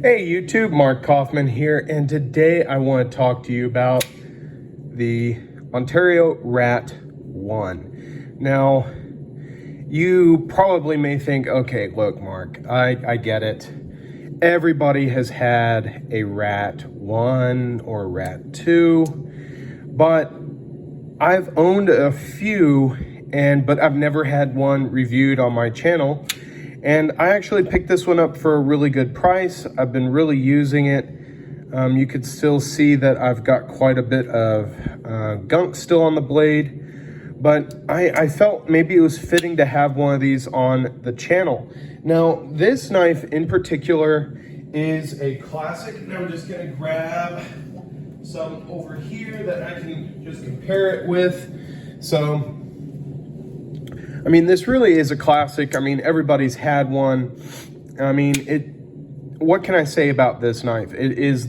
Hey YouTube, Mark Kaufman here, and today I want to talk to you about the Ontario RAT2. Now, you probably may think, okay, look Mark, I get it. Everybody has had a RAT1 or RAT2, but I've owned a few, but I've never had one reviewed on my channel. And I actually picked this one up for a really good price. I've been really using it. You could still see that I've got quite a bit of gunk still on the blade, but I felt maybe it was fitting to have one of these on the channel. Now, this knife in particular is a classic, and I'm just gonna grab some over here that I can just compare it with. So, I mean, this really is a classic. I mean, everybody's had one. I mean, what can I say about this knife? It is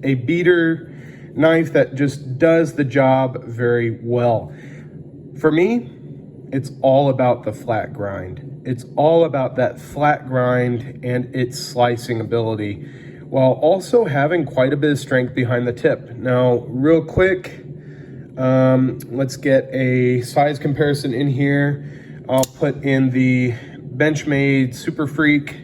a beater knife that just does the job very well. For me, it's all about the flat grind. It's all about that flat grind and its slicing ability, while also having quite a bit of strength behind the tip. Now, real quick, let's get a size comparison in here. I'll put in the Benchmade Super Freak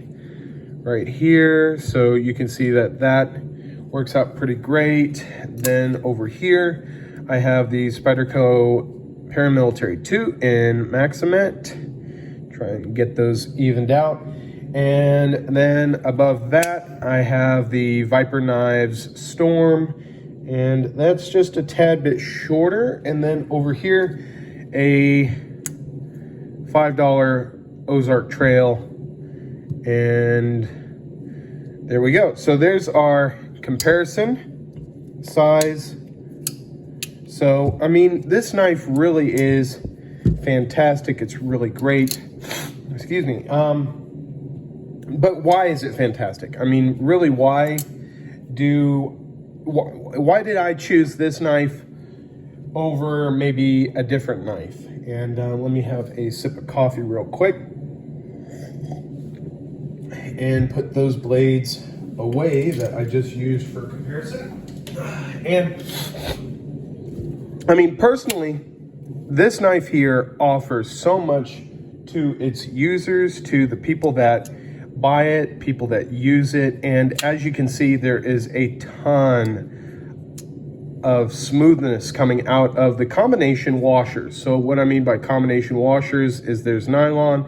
right here, so you can see that works out pretty great. Then over here, I have the Spyderco Paramilitary 2 in Maximet. Try and get those evened out. And then above that, I have the Viper Knives Storm, and that's just a tad bit shorter. And then over here, a $5 Ozark Trail, and there we go. So there's our comparison size. So I mean, this knife really is fantastic. It's really great. Excuse me. But why is it fantastic? I mean, really, why did I choose this knife over maybe a different knife? And let me have a sip of coffee real quick and put those blades away that I just used for comparison. And I mean, personally, this knife here offers so much to its users, to the people that buy it, people that use it. And as you can see, there is a ton of smoothness coming out of the combination washers. So what I mean by combination washers is there's nylon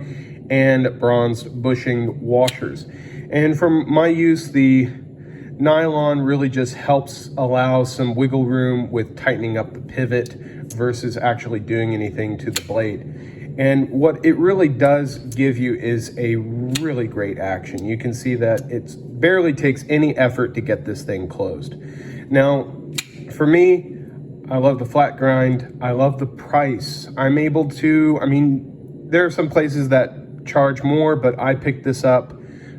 and bronzed bushing washers. And from my use, the nylon really just helps allow some wiggle room with tightening up the pivot versus actually doing anything to the blade. And what it really does give you is a really great action. You can see that it barely takes any effort to get this thing closed. Now, for me, I love the flat grind. I love the price. I'm able to, I mean, there are some places that charge more, but I picked this up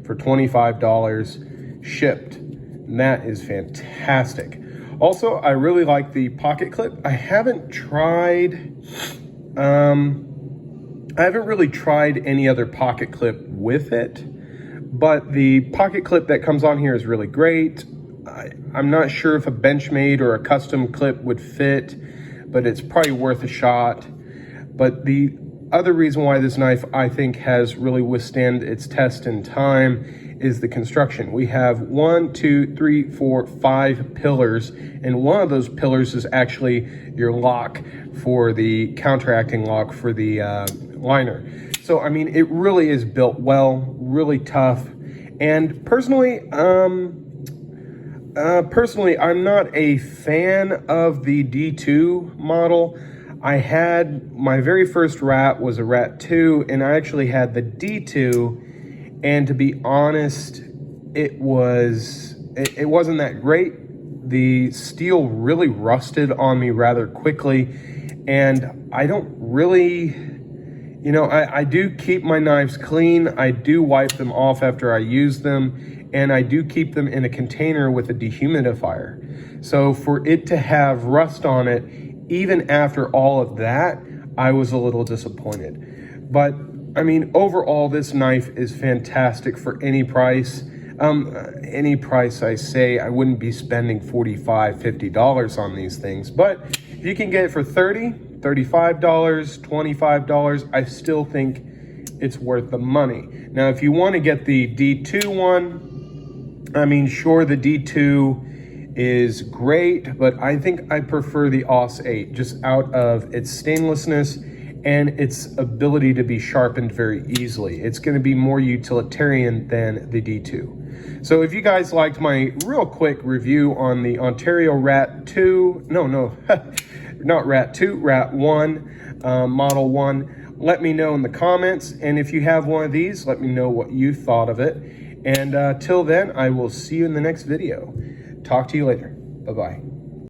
for $25 shipped. And that is fantastic. Also, I really like the pocket clip. I haven't really tried any other pocket clip with it, but the pocket clip that comes on here is really great. I'm not sure if a Benchmade or a custom clip would fit, but it's probably worth a shot. But the other reason why this knife, I think, has really withstood its test in time is the construction. We have 1, 2, 3, 4, 5 pillars, and one of those pillars is actually your lock for the counteracting lock for the liner. So I mean, it really is built well, really tough. And personally, I'm not a fan of the D2 model. I had my very first rat was a RAT2, and I actually had the D2, and to be honest, it wasn't that great. The steel really rusted on me rather quickly, and I don't really, you know, I do keep my knives clean. I do wipe them off after I use them, and I do keep them in a container with a dehumidifier. So for it to have rust on it, even after all of that, I was a little disappointed. But I mean, overall, this knife is fantastic for any price. Any price I say, I wouldn't be spending $45, $50 on these things. But if you can get it for $30, $35, $25, I still think it's worth the money. Now, if you want to get the D2 one, I mean, sure, the D2 is great, but I think I prefer the AUS 8 just out of its stainlessness and its ability to be sharpened very easily. It's going to be more utilitarian than the D2. So if you guys liked my real quick review on the Ontario RAT2, not RAT2, RAT1, Model 1, let me know in the comments. And if you have one of these, let me know what you thought of it. And till then, I will see you in the next video. Talk to you later. Bye-bye.